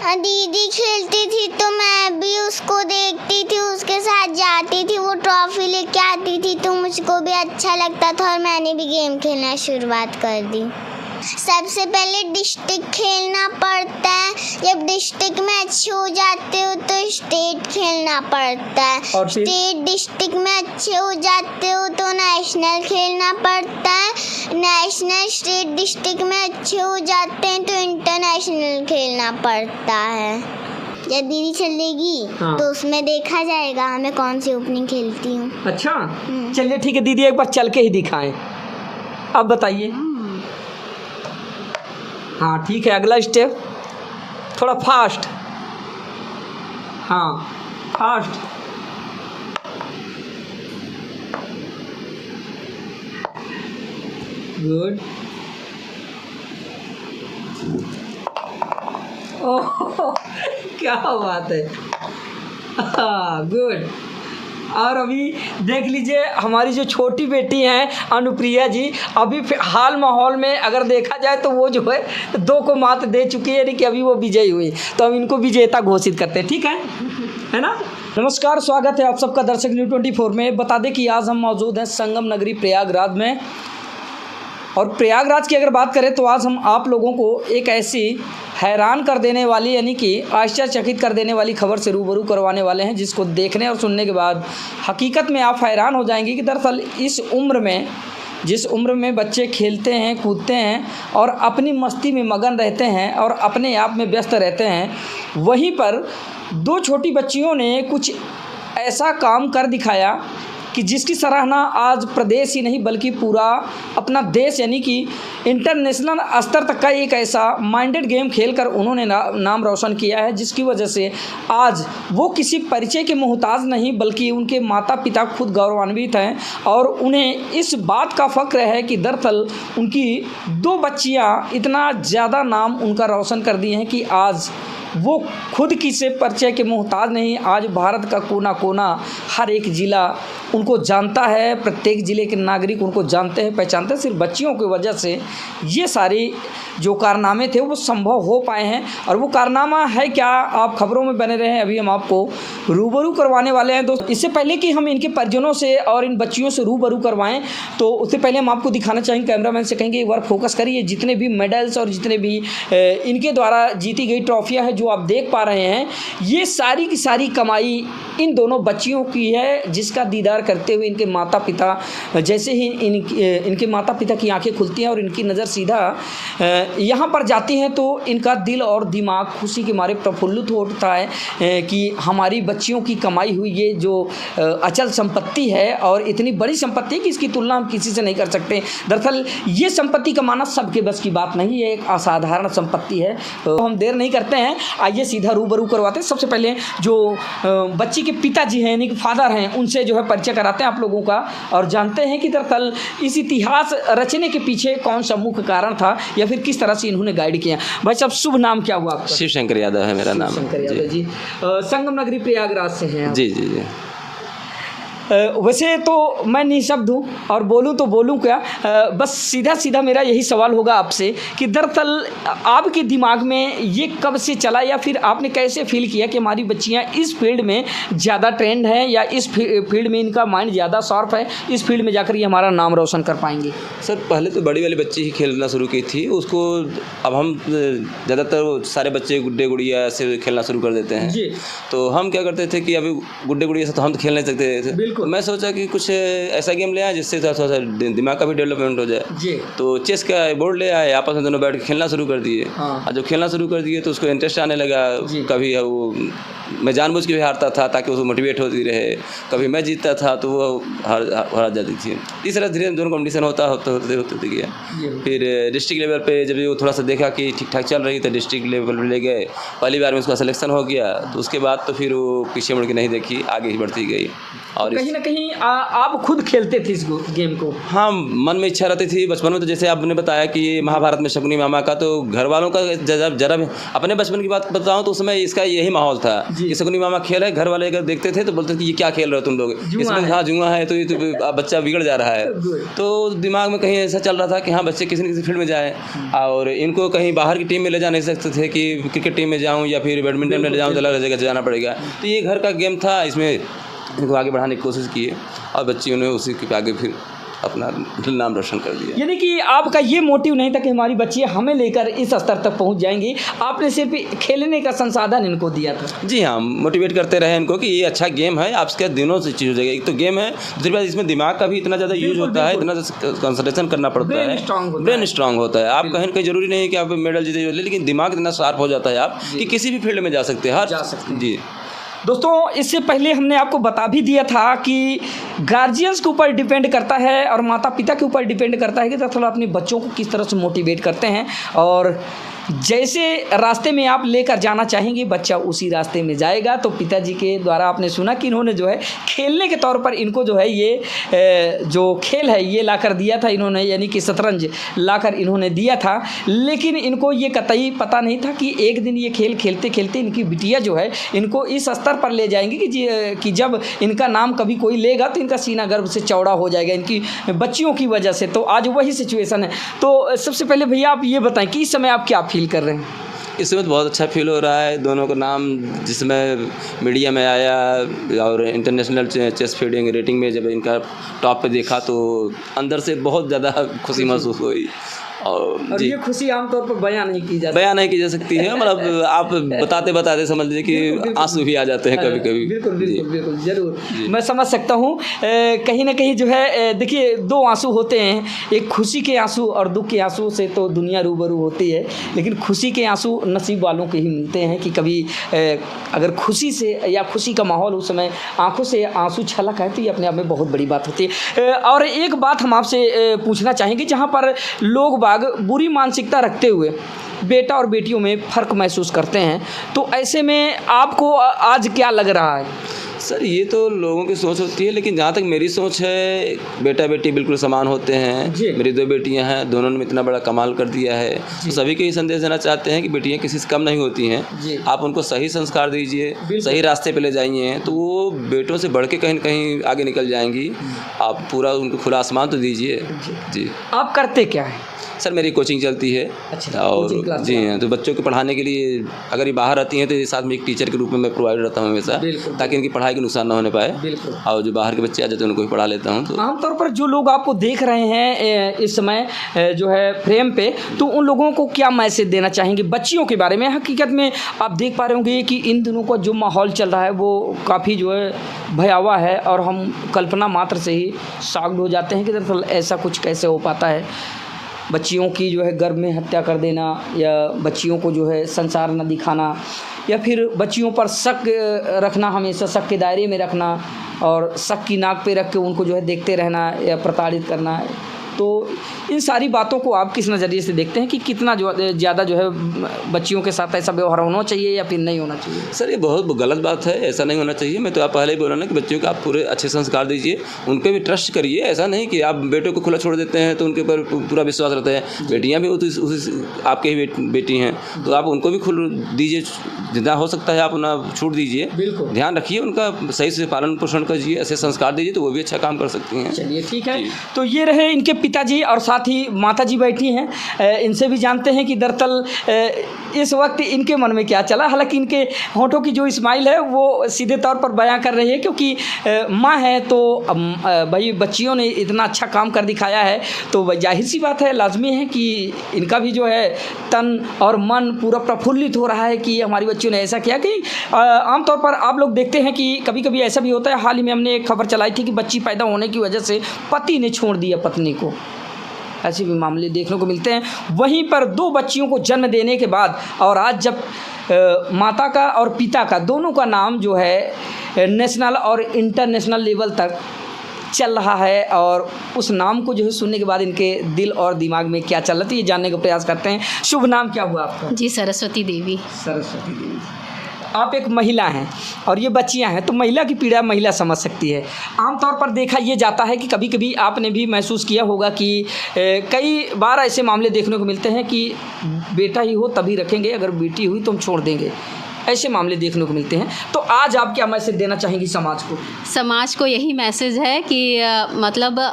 दीदी खेलती थी तो मैं भी उसको देखती थी, उसके साथ जाती थी, वो ट्रॉफी लेके आती थी तो मुझको भी अच्छा लगता था और मैंने भी गेम खेलना शुरुआत कर दी। सबसे पहले डिस्ट्रिक्ट खेलना पड़ता है, जब डिस्ट्रिक्ट में अच्छे हो जाते हो तो स्टेट खेलना पड़ता है, और फिर? स्टेट डिस्ट्रिक्ट में अच्छे हो जाते हो तो नेशनल खेलना पड़ता है, नेशनल स्टेट डिस्ट्रिक्ट में अच्छे हो जाते हैं तो इंटरनेशनल खेलना पड़ता है। जब दीदी चलेगी हाँ। तो उसमें देखा जाएगा मैं कौन सी ओपनिंग खेलती हूँ। अच्छा, चलिए ठीक है दीदी, एक बार चल के ही दिखाएं। अब बताइए। हाँ ठीक है, अगला स्टेप थोड़ा फास्ट। हाँ फास्ट। गुड। ओह क्या बात है। हाँ गुड। और अभी देख लीजिए हमारी जो छोटी बेटी हैं अनुप्रिया जी, अभी हाल माहौल में अगर देखा जाए तो वो जो है 2 को मात दे चुकी है, यानी कि अभी वो विजयी हुई। तो हम इनको विजेता घोषित करते हैं, ठीक है ना। नमस्कार, स्वागत है आप सबका दर्शक न्यूज़ 24 में। बता दें कि आज हम मौजूद हैं संगम नगरी प्रयागराज में। और प्रयागराज की अगर बात करें तो आज हम आप लोगों को एक ऐसी हैरान कर देने वाली, यानी कि आश्चर्यचकित कर देने वाली खबर से रूबरू करवाने वाले हैं, जिसको देखने और सुनने के बाद हकीकत में आप हैरान हो जाएंगे कि दरअसल इस उम्र में, जिस उम्र में बच्चे खेलते हैं, कूदते हैं और अपनी मस्ती में मगन रहते हैं और अपने आप में व्यस्त रहते हैं, वहीं पर 2 छोटी बच्चियों ने कुछ ऐसा काम कर दिखाया कि जिसकी सराहना आज प्रदेश ही नहीं बल्कि पूरा अपना देश, यानी कि इंटरनेशनल स्तर तक का एक ऐसा माइंडेड गेम खेलकर उन्होंने नाम रोशन किया है, जिसकी वजह से आज वो किसी परिचय के मोहताज नहीं बल्कि उनके माता पिता खुद गौरवान्वित हैं। और उन्हें इस बात का फ़ख्र है कि दरअसल उनकी 2 बच्चियाँ इतना ज़्यादा नाम उनका रोशन कर दिए हैं कि आज वो खुद किसी परिचय के मोहताज नहीं। आज भारत का कोना कोना, हर एक ज़िला उनको जानता है, प्रत्येक ज़िले के नागरिक उनको जानते हैं, पहचानते हैं। सिर्फ बच्चियों की वजह से ये सारी जो कारनामे थे वो संभव हो पाए हैं। और वो कारनामा है क्या, आप खबरों में बने रहें, अभी हम आपको रूबरू करवाने वाले हैं। दोस्तों, इससे पहले कि हम इनके परिजनों से और इन बच्चियों से रूबरू करवाएं तो उससे पहले हम आपको दिखाना चाहेंगे, कैमरामैन से कहेंगे एक बार फोकस करिए, जितने भी मेडल्स और जितने भी इनके द्वारा जीती गई ट्रॉफियाँ हैं जो आप देख पा रहे हैं, ये सारी की सारी कमाई इन दोनों बच्चियों की है, जिसका दीदार करते हुए इनके माता पिता, जैसे ही इनके माता पिता की आंखें खुलती हैं और इनकी नज़र सीधा यहाँ पर जाती हैं तो इनका दिल और दिमाग खुशी के मारे प्रफुल्लित हो उठता है कि हमारी बच्चियों की कमाई हुई ये जो अचल संपत्ति है, और इतनी बड़ी संपत्ति है कि इसकी तुलना हम किसी से नहीं कर सकते। दरअसल ये संपत्ति कमाना सबके बस की बात नहीं, ये एक असाधारण संपत्ति है। तो हम देर नहीं करते हैं, आइए सीधा रूबरू करवाते हैं। सबसे पहले जो बच्ची के पिताजी हैं, यानी कि फादर हैं, उनसे जो है परिचय कराते हैं आप लोगों का और जानते हैं कि दरअसल इस इतिहास रचने के पीछे कौन सा मुख्य कारण था या फिर किस तरह से इन्होंने गाइड किया। भाई साहब, शुभ नाम क्या हुआ आपका? शिव शंकर यादव है मेरा नाम। शंकर यादव जी, संगम नगरी प्रयागराज से हैं आप? जी जी जी। वैसे तो मैं निःशब्द हूँ और बोलूँ तो बोलूँ क्या, बस सीधा सीधा मेरा यही सवाल होगा आपसे कि दरअसल आपके दिमाग में ये कब से चला या फिर आपने कैसे फील किया कि हमारी बच्चियाँ इस फील्ड में ज़्यादा ट्रेंड हैं या इस फील्ड में इनका माइंड ज़्यादा शार्प है, इस फील्ड में जाकर ये हमारा नाम रोशन कर पाएंगी? सर, पहले तो बड़ी वाली बच्ची ही खेलना शुरू की थी, उसको अब हम ज़्यादातर सारे बच्चे गुड्डे गुड़िया से खेलना शुरू कर देते हैं जी। तो हम क्या करते थे कि अभी गुड्डे गुड़िया से तो हम तो खेल नहीं सकते थे। तो मैं सोचा कि कुछ ऐसा गेम ले आए जिससे थोड़ा सा दिमाग का भी डेवलपमेंट हो जाए जी। तो चेस का बोर्ड ले आए, आपस में दोनों बैठ के खेलना शुरू कर दिए। हाँ। और जब खेलना शुरू कर दिए तो उसको इंटरेस्ट आने लगा। कभी वो मैं जानबूझ के भी हारता था ताकि उसको मोटिवेट होती रहे, कभी मैं जीतता था तो वो हार जाती थी। इस तरह धीरे दोनों कॉम्पिटिशन होते गया। फिर डिस्ट्रिक्ट लेवल पे जब वो थोड़ा सा देखा कि ठीक ठाक चल रही तो डिस्ट्रिक्ट लेवल पे ले गए, पहली बार में उसका सिलेक्शन हो गया। तो उसके बाद तो फिर वो पीछे मुड़ के नहीं देखी, आगे ही बढ़ती गई और कहीं ना कहीं आप खुद खेलते थे इस गेम को? हाँ, मन में इच्छा रहती थी बचपन में। तो जैसे आपने बताया कि महाभारत में शकुनी मामा का, तो घर वालों का जरा अपने बचपन की बात बताऊँ तो उसमें इसका यही माहौल था कि शकुनी मामा खेल है। घर वाले अगर देखते थे तो बोलते थे कि ये क्या खेल रहे हो तुम लोग, इसमें हाँ जुआ है, तो ये तो बच्चा बिगड़ जा रहा है। तो दिमाग में कहीं ऐसा चल रहा था कि हाँ बच्चे किसी न किसी फील्ड में जाए, और इनको कहीं बाहर की टीम में ले जा नहीं सकते थे कि क्रिकेट टीम में जाऊँ या फिर बैडमिंटन में ले जाऊँ, तो अलग जगह जाना पड़ेगा। तो ये घर का गेम था, इसमें इनको आगे बढ़ाने की कोशिश की और बच्चियों ने उसी के आगे फिर अपना नाम रोशन कर दिया। यानी कि आपका ये मोटिव नहीं था कि हमारी बच्चियाँ हमें लेकर इस स्तर तक पहुंच जाएंगी, आपने सिर्फ खेलने का संसाधन इनको दिया था। जी हाँ, मोटिवेट करते रहे इनको कि ये अच्छा गेम है, आपके दिनों से चीज़ हो जाएगी। एक तो गेम है, दूसरी बात इसमें दिमाग का भी इतना ज़्यादा यूज होता है, इतना कंसंट्रेशन करना पड़ता है, ब्रेन स्ट्रांग होता है। आप कहीं ज़रूरी नहीं है कि आप मेडल जीते, लेकिन दिमाग इतना शार्प हो जाता है आप कि किसी भी फील्ड में जा सकते हैं। जी दोस्तों, इससे पहले हमने आपको बता भी दिया था कि गार्जियंस के ऊपर डिपेंड करता है और माता पिता के ऊपर डिपेंड करता है कि दरअसल अपने बच्चों को किस तरह से मोटिवेट करते हैं, और जैसे रास्ते में आप लेकर जाना चाहेंगे बच्चा उसी रास्ते में जाएगा। तो पिताजी के द्वारा आपने सुना कि इन्होंने जो है खेलने के तौर पर इनको जो है ये जो खेल है ये लाकर दिया था इन्होंने, यानी कि शतरंज लाकर इन्होंने दिया था। लेकिन इनको ये कतई पता नहीं था कि एक दिन ये खेल खेलते खेलते इनकी बिटिया जो है इनको इस स्तर पर ले जाएंगी कि जब इनका नाम कभी कोई लेगा तो इनका सीना गर्व से चौड़ा हो जाएगा इनकी बच्चियों की वजह से। तो आज वही सिचुएशन है। तो सबसे पहले भैया आप ये बताएं कि इस समय आप क्या फील कर रहे हैं? इस समय तो बहुत अच्छा फील हो रहा है। दोनों का नाम जिसमें मीडिया में आया और इंटरनेशनल चेस फीडिंग रेटिंग में जब इनका टॉप पे देखा तो अंदर से बहुत ज़्यादा खुशी महसूस हुई। और ये खुशी आमतौर पर बयान नहीं की जा सकती है। मतलब आप बताते बताते समझ लीजिए कि आंसू भी आ जाते हैं कभी कभी। बिल्कुल ज़रूर मैं समझ सकता हूँ। कहीं ना कहीं जो है देखिए, दो आंसू होते हैं, एक खुशी के आंसू और दुख के आंसू से तो दुनिया रूबरू होती है, लेकिन खुशी के आंसू नसीब वालों के ही मिलते हैं कि कभी अगर खुशी से या खुशी का माहौल उस समय आंखों से आंसू छलक है तो ये अपने आप में बहुत बड़ी बात होती है। और एक बात हम आपसे पूछना चाहेंगे, जहाँ पर लोग बुरी मानसिकता रखते हुए बेटा और बेटियों में फ़र्क महसूस करते हैं, तो ऐसे में आपको आज क्या लग रहा है? सर ये तो लोगों की सोच होती है, लेकिन जहाँ तक मेरी सोच है बेटा बेटी बिल्कुल समान होते हैं। मेरी 2 बेटियां हैं, दोनों ने इतना बड़ा कमाल कर दिया है। तो सभी को ये संदेश देना चाहते हैं कि बेटियां किसी से कम नहीं होती हैं। आप उनको सही संस्कार दीजिए, सही रास्ते पे ले जाइए तो वो बेटों से बढ़ के कहीं न कहीं आगे निकल जाएंगी। आप पूरा उनको खुला आसमान तो दीजिए। जी आप करते क्या है? सर मेरी कोचिंग चलती है। अच्छा, और जी हाँ, तो बच्चों को पढ़ाने के लिए अगर ये बाहर आती हैं तो साथ में एक टीचर के रूप में मैं प्रोवाइड रहता हूँ हमेशा, ताकि इनकी पढ़ाई के नुकसान ना होने पाए। और जो बाहर के बच्चे आ जाते हैं उनको भी पढ़ा लेता हूँ। तो आमतौर पर जो लोग आपको देख रहे हैं इस समय जो है फ्रेम पे, तो उन लोगों को क्या मैसेज देना चाहेंगे बच्चियों के बारे में? हकीकत में आप देख पा रहे होंगे कि इन दिनों का जो माहौल चल रहा है वो काफ़ी जो है भयावह है, और हम कल्पना मात्र से ही शॉक्ड हो जाते हैं कि दरअसल ऐसा कुछ कैसे हो पाता है। बच्चियों की जो है गर्भ में हत्या कर देना, या बच्चियों को जो है संसार न दिखाना, या फिर बच्चियों पर शक रखना, हमेशा शक के दायरे में रखना, और शक की नाक पे रख के उनको जो है देखते रहना या प्रताड़ित करना। तो इन सारी बातों को आप किस नज़रिए से देखते हैं कि कितना जो ज़्यादा जो है बच्चियों के साथ ऐसा व्यवहार होना चाहिए या फिर नहीं होना चाहिए? सर ये बहुत गलत बात है, ऐसा नहीं होना चाहिए। मैं तो आप पहले ही बोला ना कि बच्चियों को आप पूरे अच्छे संस्कार दीजिए, उन पर भी ट्रस्ट करिए। ऐसा नहीं कि आप बेटों को खुला छोड़ देते हैं तो उनके ऊपर पूरा विश्वास रहता है। बेटियाँ भी उसी आपके ही बेटी हैं, तो आप उनको भी खुल दीजिए, जितना हो सकता है आप उन्हें छूट दीजिए। ध्यान रखिए उनका, सही से पालन पोषण कीजिए, ऐसे संस्कार दीजिए तो वो भी अच्छा काम कर सकती हैं। चलिए ठीक है। तो ये रहे इनके पिताजी, और साथ ही माताजी बैठी हैं। इनसे भी जानते हैं कि दरअसल इस वक्त इनके मन में क्या चला। हालांकि इनके होठों की जो स्माइल है वो सीधे तौर पर बयां कर रही है, क्योंकि माँ है तो भाई बच्चियों ने इतना अच्छा काम कर दिखाया है, तो जाहिर सी बात है, लाजमी है कि इनका भी जो है तन और मन पूरा प्रफुल्लित हो रहा है कि हमारी बच्चियों ने ऐसा किया। कि आमतौर पर आप लोग देखते हैं कि कभी कभी ऐसा भी होता है। हाल ही में हमने एक खबर चलाई थी कि बच्ची पैदा होने की वजह से पति ने छोड़ दिया पत्नी को, ऐसे भी मामले देखने को मिलते हैं। वहीं पर 2 बच्चियों को जन्म देने के बाद, और आज जब माता का और पिता का दोनों का नाम जो है नेशनल और इंटरनेशनल लेवल तक चल रहा है, और उस नाम को जो है सुनने के बाद इनके दिल और दिमाग में क्या चल रहा है ये जानने का प्रयास करते हैं। शुभ नाम क्या हुआ आपका? जी सरस्वती देवी। सरस्वती देवी। आप एक महिला हैं और ये बच्चियां हैं, तो महिला की पीड़ा महिला समझ सकती है। आमतौर पर देखा ये जाता है कि कभी कभी आपने भी महसूस किया होगा कि कई बार ऐसे मामले देखने को मिलते हैं कि बेटा ही हो तभी रखेंगे, अगर बेटी हुई तो हम छोड़ देंगे, ऐसे मामले देखने को मिलते हैं। तो आज आप क्या मैसेज देना चाहेंगी समाज को? समाज को यही मैसेज है कि मतलब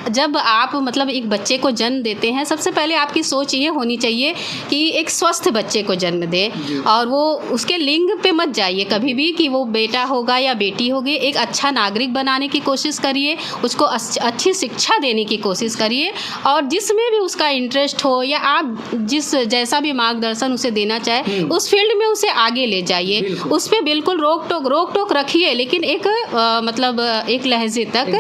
जब आप मतलब एक बच्चे को जन्म देते हैं, सबसे पहले आपकी सोच ये होनी चाहिए कि एक स्वस्थ बच्चे को जन्म दें, और वो उसके लिंग पे मत जाइए कभी भी कि वो बेटा होगा या बेटी होगी। एक अच्छा नागरिक बनाने की कोशिश करिए, उसको अच्छी शिक्षा देने की कोशिश करिए, और जिसमें भी उसका इंटरेस्ट हो या आप जैसा भी मार्गदर्शन उसे देना चाहे उस फील्ड में उसे आगे ले जाइए। उस पर बिल्कुल रोक टोक रखिए, लेकिन एक मतलब एक लहजे तक,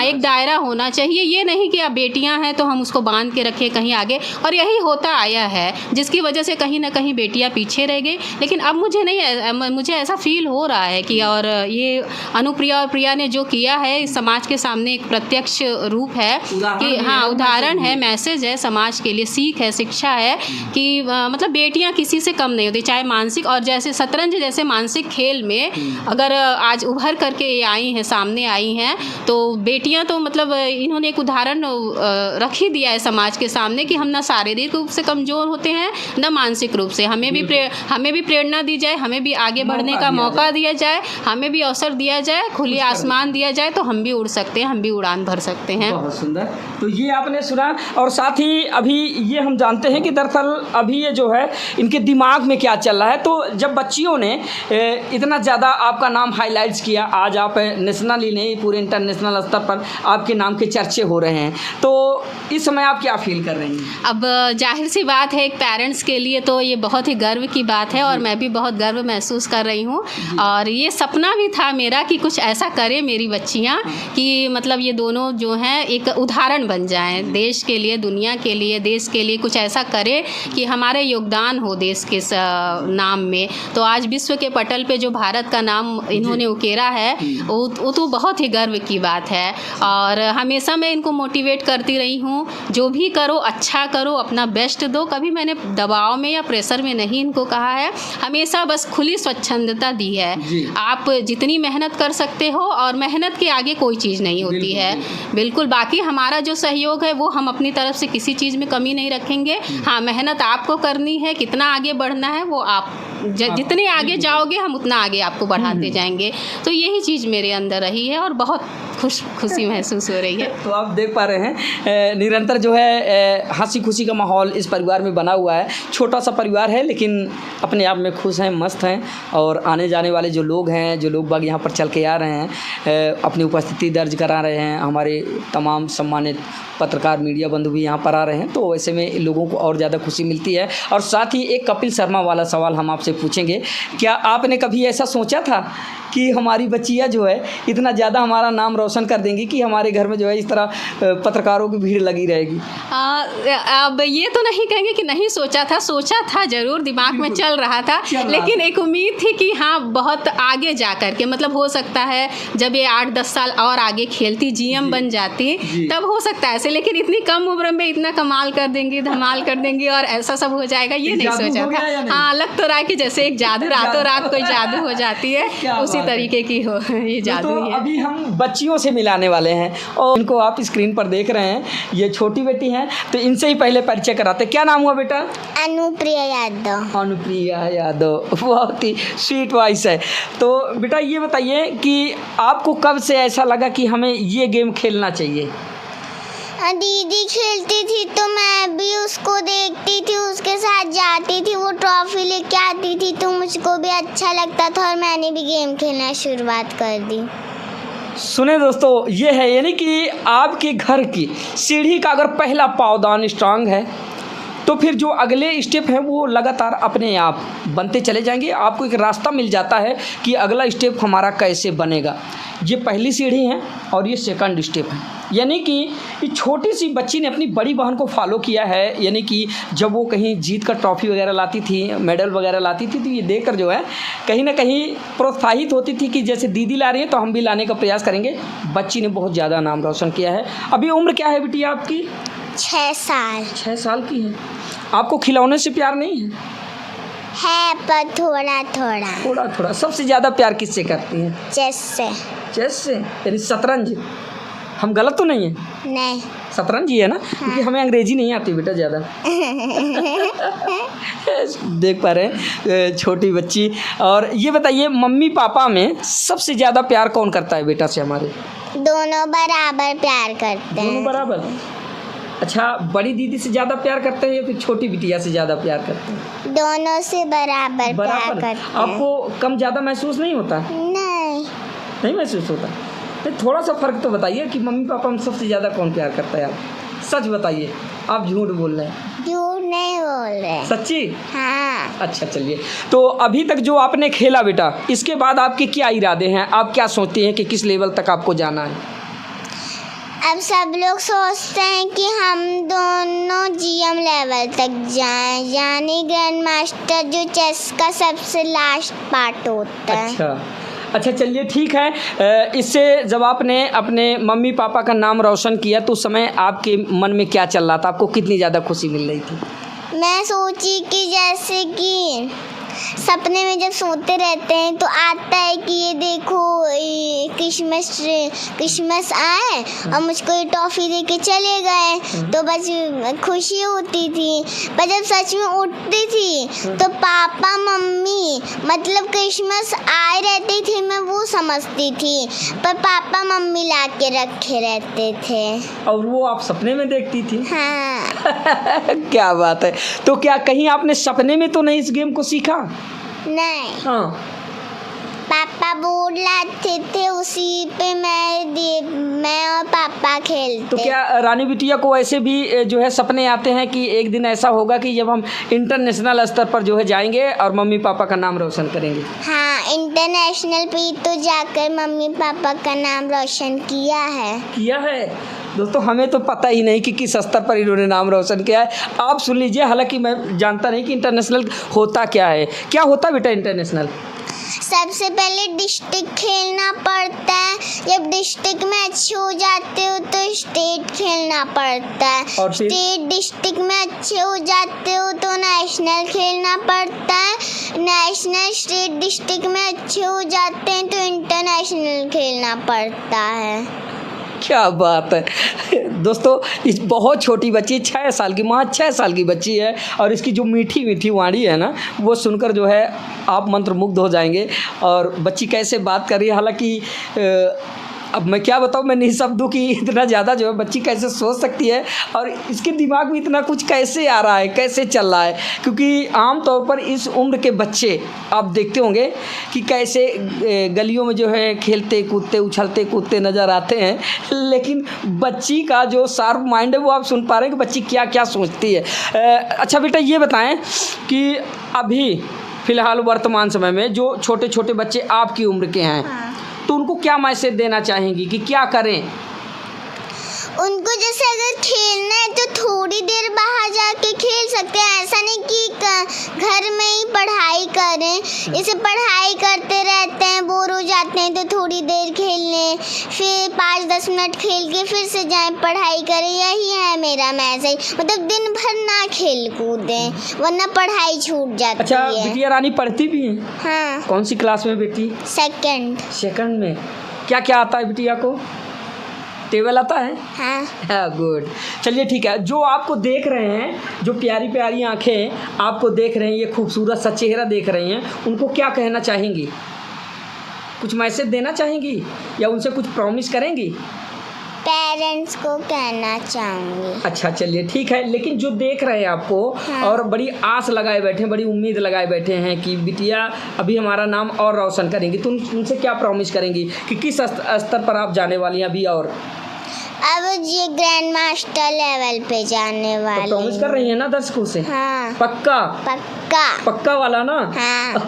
एक दायरा होना चाहिए। ये नहीं कि आप बेटियां हैं तो हम उसको बांध के रखें कहीं आगे, और यही होता आया है जिसकी वजह से कहीं ना कहीं बेटियां पीछे रह गई। लेकिन अब मुझे ऐसा फील हो रहा है कि और ये अनुप्रिया और प्रिया ने जो किया है समाज के सामने एक प्रत्यक्ष रूप है कि हाँ, उदाहरण है, मैसेज है समाज के लिए, सीख है, शिक्षा है कि मतलब बेटियां किसी से कम नहीं होती, चाहे मानसिक, और जैसे शतरंज जैसे मानसिक खेल में अगर आज उभर करके आई हैं, सामने आई हैं, तो बेटियां तो मतलब इन्होंने एक उदाहरण रख ही दिया है समाज के सामने कि हम ना शारीरिक रूप से कमज़ोर होते हैं न मानसिक रूप से। हमें भी प्रेरणा दी जाए, हमें भी आगे बढ़ने का मौका दिया जाए, हमें भी अवसर दिया जाए, खुली आसमान दिया जाए, तो हम भी उड़ सकते हैं, हम भी उड़ान भर सकते हैं। बहुत सुंदर। तो ये आपने सुना, और साथ ही अभी ये हम जानते हैं कि दरअसल अभी ये जो है इनके दिमाग में क्या चल रहा है। तो जब बच्चियों ने इतना ज़्यादा आपका नाम हाईलाइट्स किया, आज आप नेशनली नहीं पूरे इंटरनेशनल स्तर पर आपके नाम के चर्चे हो रहे हैं, तो इस समय आप क्या फील कर रही हैं? अब जाहिर सी बात है, एक पेरेंट्स के लिए तो ये बहुत ही गर्व की बात है, और मैं भी बहुत गर्व महसूस कर रही हूँ। और ये सपना भी था मेरा कि कुछ ऐसा करे मेरी बच्चियाँ कि मतलब ये दोनों जो हैं एक उदाहरण बन जाएं देश के लिए, दुनिया के लिए, देश के लिए कुछ ऐसा करे कि हमारे योगदान हो देश के नाम में। तो आज विश्व के पटल पे जो भारत का नाम इन्होंने उकेरा है, वो तो बहुत ही गर्व की बात है। और हमेशा मैं इनको मोटिवेट करती रही हूँ, जो भी करो अच्छा करो, अपना बेस्ट दो। कभी मैंने दबाव में या प्रेशर में नहीं इनको कहा है, हमेशा बस खुली स्वच्छंदता दी है। आप जितनी मेहनत कर सकते हो, और मेहनत के आगे कोई चीज़ नहीं होती है, बिल्कुल। बाकी हमारा जो सहयोग है वो हम अपनी तरफ से किसी चीज़ में कमी नहीं रखेंगे। हाँ, मेहनत आपको करनी है, कितना आगे बढ़ना है वो आप जितने आगे जाओगे हम उतना आगे आपको बढ़ाते जाएंगे। तो यही चीज़ मेरे अंदर रही है, और बहुत खुशी महसूस हो रही है। तो आप देख पा रहे हैं निरंतर जो है हंसी खुशी का माहौल इस परिवार में बना हुआ है। छोटा सा परिवार है लेकिन अपने आप में खुश हैं, मस्त हैं, और आने जाने वाले जो लोग हैं, जो लोग बाग यहाँ पर चल के आ रहे हैं, अपनी उपस्थिति दर्ज करा रहे हैं, हमारे तमाम सम्मानित पत्रकार मीडिया बंधु भी यहाँ पर आ रहे हैं, तो ऐसे में लोगों को और ज़्यादा खुशी मिलती है। और साथ ही एक कपिल शर्मा वाला सवाल हम आपसे पूछेंगे, क्या आपने कभी ऐसा सोचा था कि हमारी बच्चियाँ जो है इतना ज़्यादा हमारा नाम रोशन कर देंगी कि हमारे घर में जो है इस तरह पत्रकारों की भीड़ लगी रहेगी? अब ये तो नहीं कहेंगे कि नहीं सोचा था ज़रूर, दिमाग में चल रहा था, लेकिन एक उम्मीद थी कि हाँ बहुत आगे जा कर के, मतलब हो सकता है जब ये 8-10 साल और आगे खेलती, GM बन जाती, तब हो सकता है ऐसे। लेकिन इतनी कम उम्र में इतना कमाल कर देंगी, धमाल कर देंगी और ऐसा सब हो जाएगा, ये नहीं सोचा था। हाँ, लग तो रहा है कि जैसे एक जादू, रातों रात कोई जादू हो जाती है, उसी तरीके की हो ये जादू तो है। अभी हम बच्चियों से मिलाने वाले हैं, और इनको आप स्क्रीन पर देख रहे हैं, ये छोटी बेटी हैं, तो इनसे ही पहले परिचय कराते। क्या नाम हुआ बेटा? अनुप्रिया यादव। अनुप्रिया यादव, बहुत ही स्वीट वॉइस है। तो बेटा ये बताइए कि आपको कब से ऐसा लगा कि हमें ये गेम खेलना चाहिए? दीदी खेलती थी तो मैं भी उसको देखती थी, उसके साथ जाती थी, वो ट्रॉफी लेके आती थी, तो मुझको भी अच्छा लगता था और मैंने भी गेम खेलना शुरुआत कर दी। सुने दोस्तों, ये है यानी कि आपके घर की सीढ़ी का अगर पहला पावदान स्ट्रांग है तो फिर जो अगले स्टेप हैं वो लगातार अपने आप बनते चले जाएंगे। आपको एक रास्ता मिल जाता है कि अगला स्टेप हमारा कैसे बनेगा। ये पहली सीढ़ी है और ये सेकंड स्टेप है। यानी कि ये छोटी सी बच्ची ने अपनी बड़ी बहन को फॉलो किया है, यानी कि जब वो कहीं जीत कर ट्रॉफी वगैरह लाती थी, मेडल वगैरह लाती थी, तो ये देखकर जो है कहीं ना कहीं प्रोत्साहित होती थी कि जैसे दीदी ला रही है तो हम भी लाने का प्रयास करेंगे। बच्ची ने बहुत ज़्यादा नाम रोशन किया है। अभी उम्र क्या है बेटी आपकी? 6 साल। 6 साल की है। आपको खिलौने से प्यार नहीं है? है पर थोड़ा थोड़ा। थोड़ा थोड़ा। सबसे ज़्यादा प्यार किससे करती हैं? चेस से। चेस से, यानी शतरंज। हम गलत तो नहीं है? नहीं। शतरंज ही है ना? क्योंकि हमें अंग्रेजी नहीं आती बेटा ज़्यादा। देख पा रहे हैं छोटी बच्ची। और ये बताइए, मम्मी पापा में सबसे ज़्यादा प्यार कौन करता है बेटा से हमारे? दोनों बराबर प्यार करते हैं। दोनों बराबर। अच्छा, बड़ी दीदी से ज़्यादा प्यार करते हैं या फिर छोटी बिटिया से ज़्यादा प्यार करते हैं? दोनों से बराबर प्यार बराबर। करते हैं। आपको कम ज़्यादा महसूस नहीं होता? नहीं महसूस होता? नहीं, थोड़ा सा फ़र्क तो बताइए कि मम्मी पापा में सबसे ज़्यादा कौन प्यार करता है? आप सच बताइए, आप झूठ बोल रहे हैं। झूठ नहीं बोल रहे। सच्ची? हाँ। अच्छा, चलिए। तो अभी तक जो आपने खेला बेटा, इसके बाद आपके क्या इरादे हैं? आप क्या सोचते हैं कि किस लेवल तक आपको जाना है? अब सब लोग सोचते हैं कि हम दोनों जीएम लेवल तक जाएं, यानी ग्रैंड मास्टर, जो चेस का सबसे लास्ट पार्ट होता है। अच्छा, चलिए ठीक है। इससे जब आपने अपने मम्मी पापा का नाम रोशन किया तो उस समय आपके मन में क्या चल रहा था? आपको कितनी ज़्यादा खुशी मिल रही थी? मैं सोची कि जैसे कि सपने में जब सोते रहते हैं तो आता है कि ये देखो क्रिसमस आए और मुझको ये टॉफ़ी दे के चले गए, तो बस खुशी होती थी। पर जब सच में उठती थी तो पापा मम्मी मतलब क्रिसमस आए रहते थे, मैं वो समझती थी, पर पापा मम्मी ला के रखे रहते थे। और वो आप सपने में देखती थी? हाँ। क्या बात है। तो क्या कहीं आपने सपने में तो नहीं इस गेम को सीखा? नहीं। हाँ। पापा बोर्ड लाते थे, उसी पे मैं और पापा खेलते। तो क्या रानी बिटिया को ऐसे भी जो है सपने आते हैं कि एक दिन ऐसा होगा कि जब हम इंटरनेशनल स्तर पर जो है जाएंगे और मम्मी पापा का नाम रोशन करेंगे? हाँ, इंटरनेशनल पे तो जाकर मम्मी पापा का नाम रोशन किया है। दोस्तों, हमें तो पता ही नहीं कि किस स्तर पर इन्होंने नाम रोशन किया है। आप सुन लीजिए, हालांकि मैं जानता नहीं कि इंटरनेशनल होता क्या है। क्या होता बेटा इंटरनेशनल? सबसे पहले डिस्ट्रिक्ट खेलना पड़ता है, जब डिस्ट्रिक्ट में अच्छे हो जाते हो तो स्टेट खेलना पड़ता है, और स्टेट डिस्ट्रिक्ट में अच्छे हो जाते हो तो नेशनल खेलना पड़ता है, नेशनल स्टेट डिस्ट्रिक्ट में अच्छे हो जाते हैं तो इंटरनेशनल खेलना पड़ता है। क्या बात है दोस्तों, इस बहुत छोटी बच्ची 6 साल की, माँ 6 साल की बच्ची है, और इसकी जो मीठी मीठी वाणी है ना, वो सुनकर जो है आप मंत्रमुग्ध हो जाएंगे। और बच्ची कैसे बात कर रही है, हालांकि अब मैं क्या बताऊँ, मैं निःशब्द हूँ कि इतना ज़्यादा जो है बच्ची कैसे सोच सकती है और इसके दिमाग में इतना कुछ कैसे आ रहा है, कैसे चल रहा है। क्योंकि आम तौर पर इस उम्र के बच्चे आप देखते होंगे कि कैसे गलियों में जो है खेलते कूदते उछलते कूदते नज़र आते हैं, लेकिन बच्ची का जो शार्प माइंड है वो आप सुन पा रहे हैं कि बच्ची क्या क्या सोचती है। अच्छा बेटा, ये बताएं कि अभी फ़िलहाल वर्तमान समय में जो छोटे छोटे बच्चे आपकी उम्र के हैं, तो उनको क्या मैसेज देना चाहेंगी कि क्या करें? उनको जैसे अगर खेलना है तो थोड़ी देर बाहर जाके खेल सकते हैं, ऐसा नहीं कि घर में ही पढ़ाई करें। इसे पढ़ाई करते रहते हैं, बोर हो जाते हैं तो थोड़ी देर खेल लें, फिर 5-10 मिनट खेल के फिर से जाएं पढ़ाई करें। यही है मेरा मैसेज, मतलब दिन भर ना खेल कूदें वरना पढ़ाई छूट जाती अच्छा, है। बिटिया रानी पढ़ती भी हैं? हाँ। कौन सी क्लास में बेटी? सेकंड में। क्या क्या आता है बिटिया को? टेबल आता है? हाँ। गुड। चलिए ठीक है, जो आपको देख रहे हैं, जो प्यारी प्यारी आंखें आपको देख रहे हैं, ये खूबसूरत सा चेहरा देख रही हैं, उनको क्या कहना चाहेंगी? कुछ मैसेज देना चाहेंगी या उनसे कुछ प्रॉमिस करेंगी? पेरेंट्स को कहना चाहूँगी। अच्छा, चलिए ठीक है। लेकिन जो देख रहे हैं आपको, हाँ। और बड़ी आस लगाए बैठे हैं, बड़ी उम्मीद लगाए बैठे हैं कि बिटिया अभी हमारा नाम और रोशन करेंगी, तो उनसे क्या प्रॉमिस करेंगी कि किस स्तर पर आप जाने वाली हैं अभी? और अब ये ग्रैंड मास्टर लेवल पे जाने वाली। तो प्रॉमिस कर रही है ना दर्शकों से? हाँ। पक्का वाला ना? हाँ।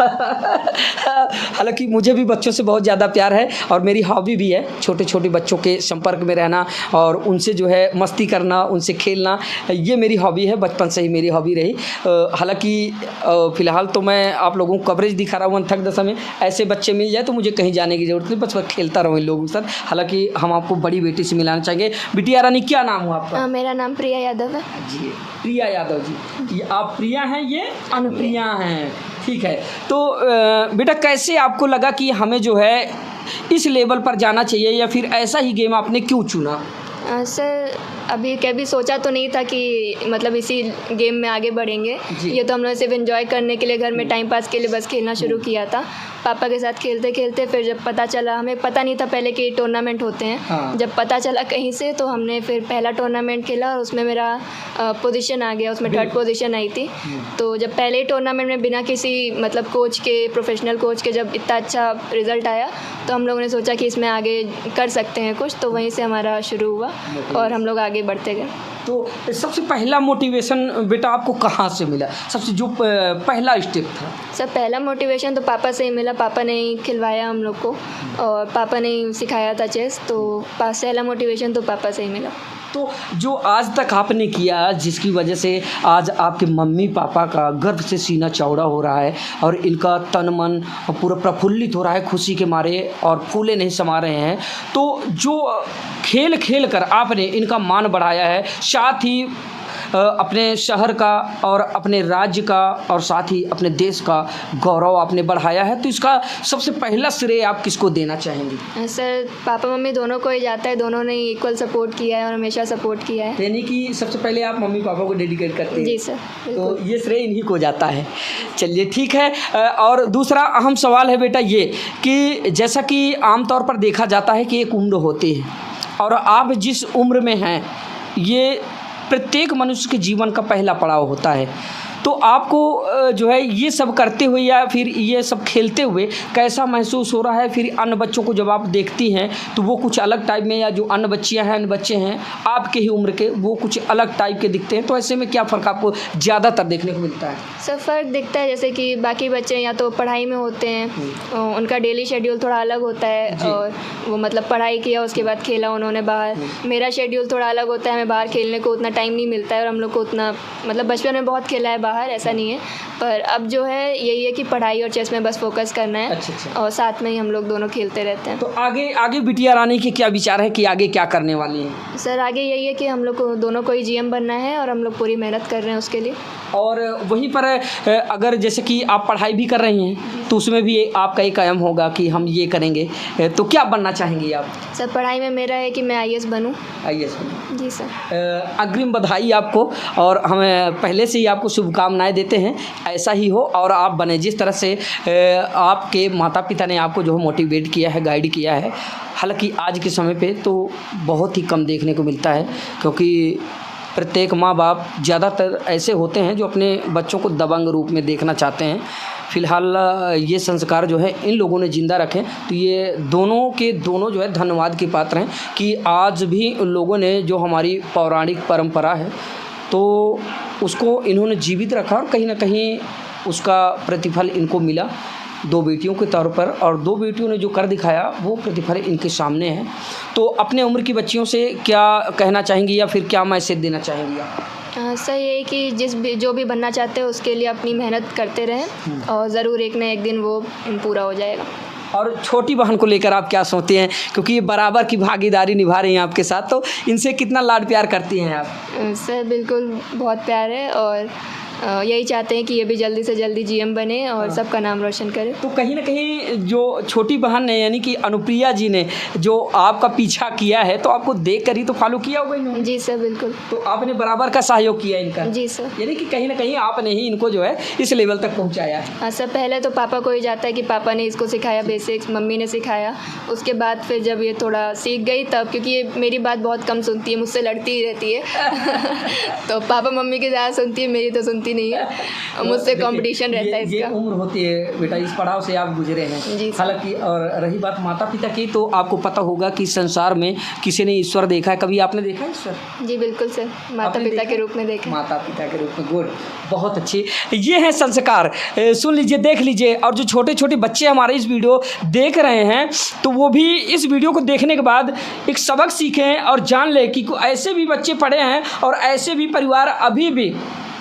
हालांकि मुझे भी बच्चों से बहुत ज़्यादा प्यार है और मेरी हॉबी भी है छोटे छोटे बच्चों के संपर्क में रहना और उनसे जो है मस्ती करना, उनसे खेलना, ये मेरी हॉबी है, बचपन से ही मेरी हॉबी रही। हालांकि फ़िलहाल तो मैं आप लोगों को कवरेज दिखा रहा हूँ अनथक दशा में। ऐसे बच्चे मिल जाए तो मुझे कहीं जाने की ज़रूरत नहीं, बस मैं खेलता रहूँ इन लोगों के साथ। हालांकि हम आपको बड़ी बेटी से मिलाना चाहेंगे। बिटिया रानी, क्या नाम हुआ आपका? मेरा नाम प्रिया यादव है जी, प्रिया यादव जी। ये आप प्रिया हैं, ये अनुप्रिया हैं। ठीक है। तो बेटा कैसे आपको लगा कि हमें जो है इस लेवल पर जाना चाहिए, या फिर ऐसा ही गेम आपने क्यों चुना? सर अभी कभी सोचा तो नहीं था कि मतलब इसी गेम में आगे बढ़ेंगे। जी। ये तो हम लोग सिर्फ एंजॉय करने के लिए घर में टाइम पास के लिए बस खेलना शुरू किया था। पापा के साथ खेलते खेलते फिर जब पता चला, हमें पता नहीं था पहले कि टूर्नामेंट होते हैं। हाँ। जब पता चला कहीं से तो हमने फिर पहला टूर्नामेंट खेला और उसमें मेरा पोजीशन आ गया, उसमें 3rd पोजीशन आई थी। तो जब पहले ही टूर्नामेंट में बिना किसी मतलब कोच के, प्रोफेशनल कोच के जब इतना अच्छा रिज़ल्ट आया तो हम लोगों ने सोचा कि इसमें आगे कर सकते हैं कुछ, तो वहीं से हमारा शुरू हुआ और हम लोग आगे बढ़ते गए। तो सबसे पहला मोटिवेशन बेटा आपको कहाँ से मिला? सबसे जो पहला स्टेप था? सर पहला मोटिवेशन तो पापा से ही मिला। पापा ने ही खिलवाया हम लोग को और पापा ने ही सिखाया था चेस, तो पहला मोटिवेशन तो पापा से ही मिला। तो जो आज तक आपने किया, जिसकी वजह से आज आपके मम्मी पापा का गर्व से सीना चौड़ा हो रहा है और इनका तन मन पूरा प्रफुल्लित हो रहा है खुशी के मारे और फूले नहीं समा रहे हैं, तो जो खेल खेल कर आपने इनका मान बढ़ाया है, साथ ही अपने शहर का और अपने राज्य का और साथ ही अपने देश का गौरव आपने बढ़ाया है, तो इसका सबसे पहला श्रेय आप किसको देना चाहेंगे? सर पापा मम्मी दोनों को ही जाता है, दोनों ने इक्वल सपोर्ट किया है और हमेशा सपोर्ट किया है। यानी कि सबसे पहले आप मम्मी पापा को डेडिकेट करते हैं? जी सर, तो ये श्रेय इन्हीं को जाता है। चलिए ठीक है। और दूसरा अहम सवाल है बेटा ये कि जैसा कि आमतौर पर देखा जाता है कि एक उम्र होती है और आप जिस उम्र में हैं ये प्रत्येक मनुष्य के जीवन का पहला पड़ाव होता है, तो आपको जो है ये सब करते हुए या फिर ये सब खेलते हुए कैसा महसूस हो रहा है? फिर अन्य बच्चों को जब आप देखती हैं तो वो कुछ अलग टाइप में, या जो अन्य बच्चियां हैं, अन्य बच्चे हैं आपके ही उम्र के, वो कुछ अलग टाइप के दिखते हैं, तो ऐसे में क्या फ़र्क आपको ज़्यादातर देखने को मिलता है? सर फ़र्क दिखता है, जैसे कि बाकी बच्चे या तो पढ़ाई में होते हैं, उनका डेली शेड्यूल थोड़ा अलग होता है और वो मतलब पढ़ाई किया उसके बाद खेला उन्होंने बाहर। मेरा शेड्यूल थोड़ा अलग होता है, हमें बाहर खेलने को उतना टाइम नहीं मिलता है और हम लोग को उतना मतलब बचपन में बहुत खेला है बाहर, ऐसा नहीं है, पर अब जो है यही है कि पढ़ाई और चेस में बस फोकस करना है। अच्छा। और साथ में ही हम लोग दोनों खेलते रहते हैं। तो आगे बिटिया रानी के क्या विचार है कि आगे क्या करने वाली हैं? सर आगे यही है कि हम लोग को दोनों को ही GM बनना है और हम लोग पूरी मेहनत कर रहे हैं उसके लिए। और वहीं पर अगर जैसे कि आप पढ़ाई भी कर रही हैं तो उसमें भी आपका एक एम होगा कि हम ये करेंगे, तो क्या बनना चाहेंगी आप? सर पढ़ाई में मेरा है कि मैं IAS बनूं। IAS? जी सर। अग्रिम बधाई आपको, और हमें पहले से ही आपको शुभकामनाएं देते हैं, ऐसा ही हो और आप बने जिस तरह से आपके माता पिता ने आपको जो मोटिवेट किया है, गाइड किया है। हालांकि आज के समय पे तो बहुत ही कम देखने को मिलता है, क्योंकि प्रत्येक माँ बाप ज़्यादातर ऐसे होते हैं जो अपने बच्चों को दबंग रूप में देखना चाहते हैं। फ़िलहाल ये संस्कार जो है इन लोगों ने ज़िंदा रखे, तो ये दोनों के दोनों जो है धन्यवाद के पात्र हैं कि आज भी उन लोगों ने जो हमारी पौराणिक परंपरा है तो उसको इन्होंने जीवित रखा और कहीं ना कहीं उसका प्रतिफल इनको मिला 2 बेटियों के तौर पर, और 2 बेटियों ने जो कर दिखाया वो प्रतिफल इनके सामने है। तो अपने उम्र की बच्चियों से क्या कहना चाहेंगी या फिर क्या मैसेज देना चाहेंगी आप? सर यही कि जो भी बनना चाहते हैं उसके लिए अपनी मेहनत करते रहें और ज़रूर एक ना एक दिन वो पूरा हो जाएगा। और छोटी बहन को लेकर आप क्या सोचते हैं, क्योंकि ये बराबर की भागीदारी निभा रही हैं आपके साथ, तो इनसे कितना लाड प्यार करती हैं आप? सर बिल्कुल बहुत प्यार है और यही चाहते हैं कि ये भी जल्दी से जल्दी GM बने और सबका नाम रोशन करे। तो कहीं ना कहीं जो छोटी बहन ने यानी कि अनुप्रिया जी ने जो आपका पीछा किया है तो आपको देख कर ही तो फॉलो किया होगा इन्होंने? जी सर बिल्कुल। तो आपने बराबर का सहयोग किया इनका? जी सर। यानी कि कहीं ना कहीं आपने ही इनको जो है इस लेवल तक पहुँचाया है? हाँ सर, पहले तो पापा को ही जाता है कि पापा ने इसको सिखाया बेसिक्स, मम्मी ने सिखाया, उसके बाद फिर जब ये थोड़ा सीख गई तब, क्योंकि ये मेरी बात बहुत कम सुनती है, मुझसे लड़ती ही रहती है तो पापा मम्मी की ज़्यादा सुनती है, मेरी तो सुनती नहीं है, मुझसे कंपटीशन रहता है इसका। ये उम्र होती है बेटा, इस पड़ाव से आप गुजरे हैं। जी। हालांकि और रही बात माता पिता की, तो आपको पता होगा कि संसार में किसी ने ईश्वर देखा है, कभी आपने देखा ईश्वर? जी बिल्कुल सर, माता पिता के रूप में देखा। माता पिता के रूप में, गुड, बहुत अच्छे। ये है संस्कार, सुन लीजिए, देख लीजिए। और जो छोटे छोटे बच्चे हमारे इस वीडियो देख रहे हैं तो वो भी इस वीडियो को देखने के बाद एक सबक सीखें और जान लें कि ऐसे भी बच्चे पढ़े हैं और ऐसे भी परिवार अभी भी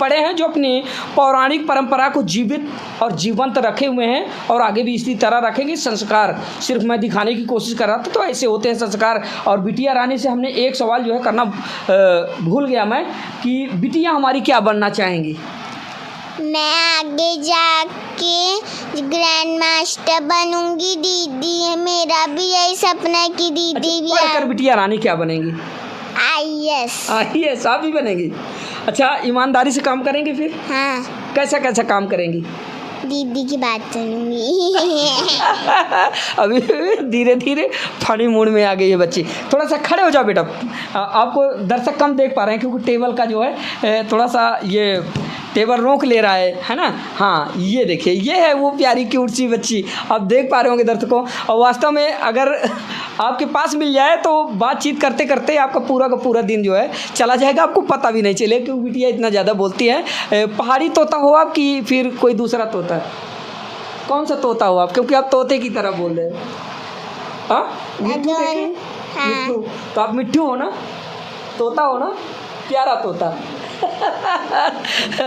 पढ़े हैं जो अपनी पौराणिक परंपरा को जीवित और जीवंत रखे हुए हैं और आगे भी इसी तरह रखेंगे। संस्कार सिर्फ मैं दिखाने की कोशिश कर रहा था, तो ऐसे होते हैं संस्कार। और बिटिया रानी से हमने एक सवाल जो है करना भूल गया मैं, कि बिटिया हमारी क्या बनना चाहेंगी? मैं आगे जाके ग्रैंड मास्टर बनूंगी। दीदी मेरा भी यही सपना है कि दीदी भी पढ़कर बिटिया रानी क्या बनेंगी? IAS। IAS आप भी बनेंगी? अच्छा, ईमानदारी से काम करेंगे फिर? हाँ, कैसा कैसा काम करेंगी? दीदी की बात सुनूंगी। अभी धीरे धीरे फनी मूड में आ गई है बच्ची। थोड़ा सा खड़े हो जाओ बेटा। आपको दर्शक कम देख पा रहे हैं क्योंकि टेबल का जो है थोड़ा सा ये टेबल रोक ले रहा है ना। हाँ, ये देखिए, ये है वो प्यारी क्यूट सी बच्ची। आप देख पा रहे होंगे दर्शकों। और वास्तव में अगर आपके पास मिल जाए तो बातचीत करते करते आपका पूरा का पूरा दिन जो है चला जाएगा, आपको पता भी नहीं चलेगा क्योंकि बिटिया इतना ज़्यादा बोलती है। पहाड़ी तोता हो आप कि फिर कोई दूसरा तोता? कौन सा तोता हो आप, क्योंकि आप तोते की तरह बोल रहे हैं? हाँ, मिट्टू देखे? हाँ। मिट्टू, तो आप मिट्टू हो ना, तोता हो ना, प्यारा तोता।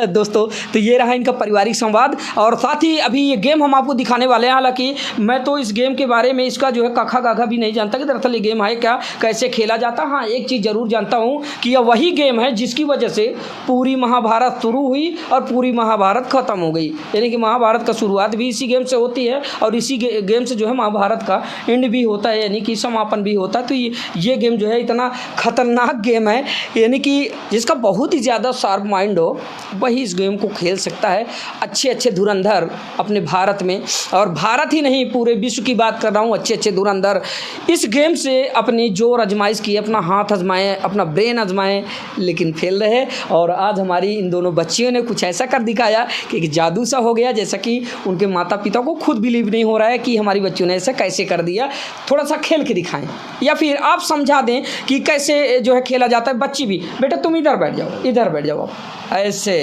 दोस्तों, तो ये रहा इनका पारिवारिक संवाद। और साथ ही अभी ये गेम हम आपको दिखाने वाले हैं। हालांकि मैं तो इस गेम के बारे में इसका जो है काखा गाखा भी नहीं जानता कि दरअसल ये गेम है क्या, कैसे खेला जाता। हाँ, एक चीज़ ज़रूर जानता हूँ कि यह वही गेम है जिसकी वजह से पूरी महाभारत शुरू हुई और पूरी महाभारत ख़त्म हो गई। यानी कि महाभारत का शुरुआत भी इसी गेम से होती है और इसी गेम से जो है महाभारत का एंड भी होता है, यानी कि समापन भी होता है। तो ये गेम जो है इतना ख़तरनाक गेम है, यानी कि जिसका बहुत ही ज़्यादा शार्प माइंड हो वही इस गेम को खेल सकता है। अच्छे अच्छे धुरंधर अपने भारत में, और भारत ही नहीं पूरे विश्व की बात कर रहा हूँ, अच्छे अच्छे धुरंधर इस गेम से अपनी जोर आजमाइश की, अपना हाथ आजमाएँ, अपना ब्रेन आजमाएँ, लेकिन फेल रहे। और आज हमारी इन दोनों बच्चियों ने कुछ ऐसा कर दिखाया कि एक जादू सा हो गया, जैसा कि उनके माता पिता को खुद बिलीव नहीं हो रहा है कि हमारी बच्चियों ने ऐसा कैसे कर दिया। थोड़ा सा खेल के दिखाएं या फिर आप समझा दें कि कैसे जो है खेला जाता है। बच्ची भी, बेटा तुम इधर बैठ जाओ, इधर बैठ जाओ। ऐसे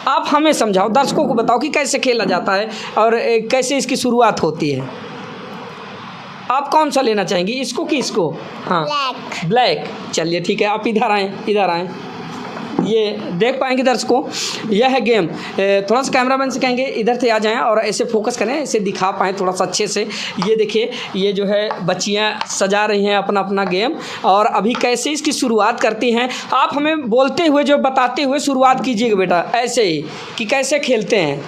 आप हमें समझाओ, दर्शकों को बताओ कि कैसे खेला जाता है और कैसे इसकी शुरुआत होती है। आप कौन सा लेना चाहेंगी, इसको कि इसको? हाँ, ब्लैक। चलिए ठीक है, आप इधर आएँ, इधर आएँ। ये देख पाएंगे दर्शकों, यह है गेम। थोड़ा सा कैमरामैन से कहेंगे इधर से आ जाएं और ऐसे फोकस करें, ऐसे दिखा पाएँ थोड़ा सा अच्छे से। ये देखिए, ये जो है बच्चियां सजा रही हैं अपना अपना गेम, और अभी कैसे इसकी शुरुआत करती हैं आप हमें बोलते हुए, जो बताते हुए शुरुआत कीजिएगा बेटा, ऐसे ही कि कैसे खेलते हैं।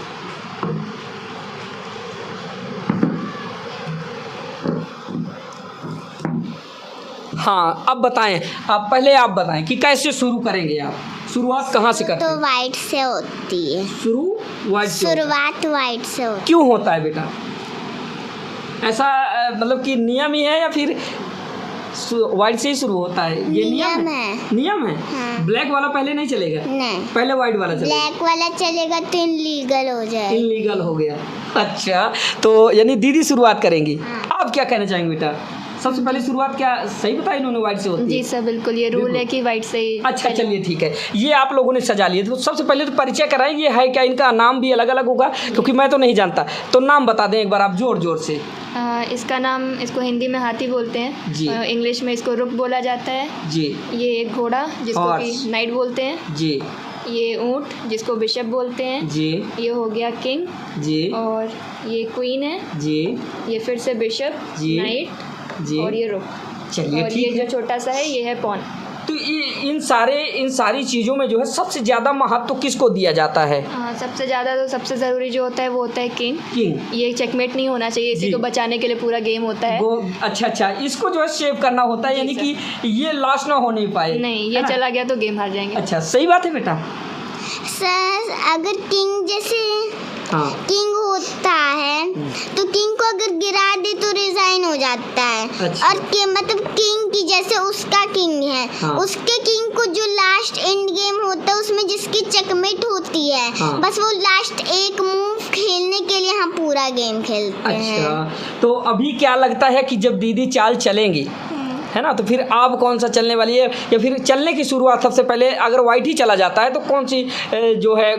हाँ, अब बताएं, आप पहले आप बताएं कि कैसे शुरू करेंगे, आप शुरुआत कहाँ से करते तो हैं? वाइट से होती है। शुरुआत वाइट से होती है। क्यों होता है बेटा ऐसा? मतलब कि नियम ही है या फिर वाइट से ही शुरू होता है? ये नियम है। नियम है। हाँ। ब्लैक वाला पहले नहीं चलेगा? नहीं, पहले वाइट वाला चलेगा। ब्लैक वाला चलेगा तो इनलीगल हो जाए। इनलीगल हो गया। अच्छा, तो यानी दीदी शुरुआत करेंगी। आप क्या कहना चाहेंगे बेटा? सबसे पहले शुरुआत क्या सही बताया इन्होंने, वाइट से होती है? जी सर, बिल्कुल ये रूल है कि वाइट से ही। अच्छा, चलिए ठीक है, ये आप लोगों ने सजा लिए। तो सबसे पहले तो परिचय कराएं, ये है क्या, इनका नाम भी अलग अलग होगा क्योंकि मैं तो नहीं जानता, तो नाम बता दें एक बार आप जोर जोर से। इसका नाम, इसको हिंदी में हाथी बोलते हैं जी। इंग्लिश में इसको रुक बोला जाता है जी। ये एक घोड़ा जिसको कि नाइट बोलते हैं जी। ये ऊँट जिसको बिशप बोलते हैं जी। ये हो गया किंग जी। और ये क्वीन है जी। ये फिर से बिशप, जी। नाइट जी। और ये रुक। चलिए और ये ठीक है। जो छोटा सा है ये है पॉन। तो इन सारी चीज़ों में जो है सबसे ज़्यादा महत्व किसको दिया जाता है? सबसे ज़्यादा तो सबसे ज़रूरी जो होता है वो होता है किंग। ये चेकमेट नहीं होना चाहिए, इसी को बचाने के लिए पूरा गेम होता है। अच्छा, इसको जो है सेव करना होता है, यानी कि ये लॉस ना होने पाए। नहीं, ये चला गया तो गेम हार जाएंगे। अच्छा, सही बात है बेटा। सर अगर किंग जैसे किंग होता है तो किंग को अगर गिरा दे तो रिजाइन हो जाता है। अच्छा। और मतलब किंग की जैसे उसका किंग है, उसके किंग को जो लास्ट एंड गेम होता है उसमें जिसकी चेकमेट होती है, बस वो लास्ट एक मूव खेलने के लिए हम पूरा गेम खेलते हैं। अच्छा, तो अभी क्या लगता है कि जब दीदी चाल चलेंगी, है ना, तो फिर आप कौन सा चलने वाली है, या फिर चलने की शुरुआत सबसे पहले अगर वाइट ही चला जाता है तो कौन सी जो है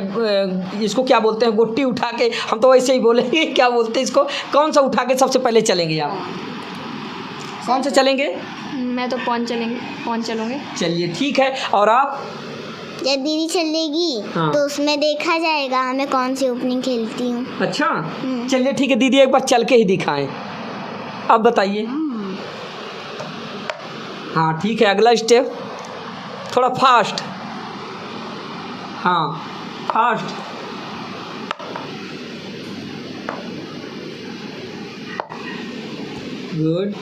इसको क्या बोलते हैं, गुट्टी उठा के, हम तो वैसे ही बोलेंगे, क्या बोलते हैं इसको, कौन सा उठा के सबसे पहले चलेंगे आप? कौन सा चलेंगे? मैं तो पॉन चलूँगी। चलिए ठीक है, और आप? जब दीदी चलेगी तो उसमें देखा जाएगा हमें कौन सी ओपनिंग खेलती हूँ। अच्छा, चलिए ठीक है, दीदी एक बार चल के ही दिखाएं, अब बताइए। हाँ ठीक है, अगला स्टेप थोड़ा फास्ट। हाँ फास्ट, गुड।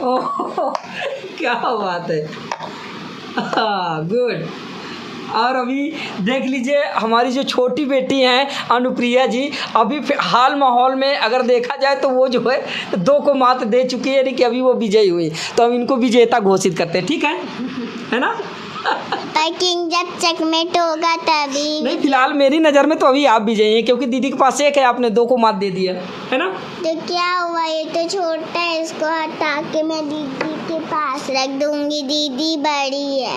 ओह क्या बात है, हाँ गुड। और अभी देख लीजिए हमारी जो छोटी बेटी हैं अनुप्रिया जी, अभी हाल माहौल में अगर देखा जाए तो वो जो है 2 को मात दे चुकी है, यानी कि अभी वो विजयी हुई। तो हम इनको विजेता घोषित करते हैं, ठीक है ना? किंग जब चकमेट होगा तभी। नहीं, फिलहाल मेरी नज़र में तो अभी आप विजयी हैं, क्योंकि दीदी के पास 1 है, आपने 2 को मात दे दिया है ना? तो क्या हुआ, ये तो छोटा है, इसको हटा के मैं दीदी के पास रख दूंगी, दीदी बड़ी है।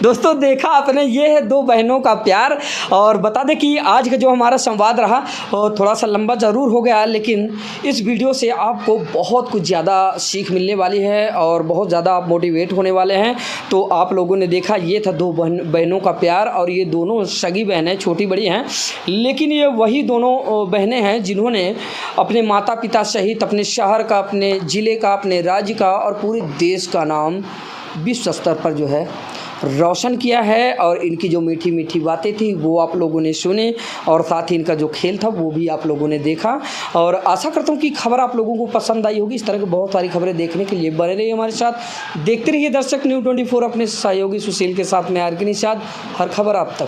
दोस्तों देखा आपने, ये है 2 बहनों का प्यार। और बता दें कि आज का जो हमारा संवाद रहा और थोड़ा सा लंबा ज़रूर हो गया, लेकिन इस वीडियो से आपको बहुत कुछ ज़्यादा सीख मिलने वाली है और बहुत ज़्यादा आप मोटिवेट होने वाले हैं। तो आप लोगों ने देखा, ये था 2 बहनों का प्यार, और ये दोनों सगी बहनें, छोटी बड़ी हैं, लेकिन ये वही दोनों बहनें हैं जिन्होंने अपने माता पिता सहित अपने शहर का, अपने ज़िले का, अपने राज्य का और पूरे देश का नाम विश्व स्तर पर जो है रोशन किया है। और इनकी जो मीठी मीठी बातें थी वो आप लोगों ने सुने, और साथ ही इनका जो खेल था वो भी आप लोगों ने देखा। और आशा करता हूँ कि खबर आप लोगों को पसंद आई होगी। इस तरह की बहुत सारी खबरें देखने के लिए बने रहिए हमारे साथ, देखते रहिए दर्शक न्यूज़ 24 अपने सहयोगी सुशील के साथ में आर के निषाद, हर खबर आप तक।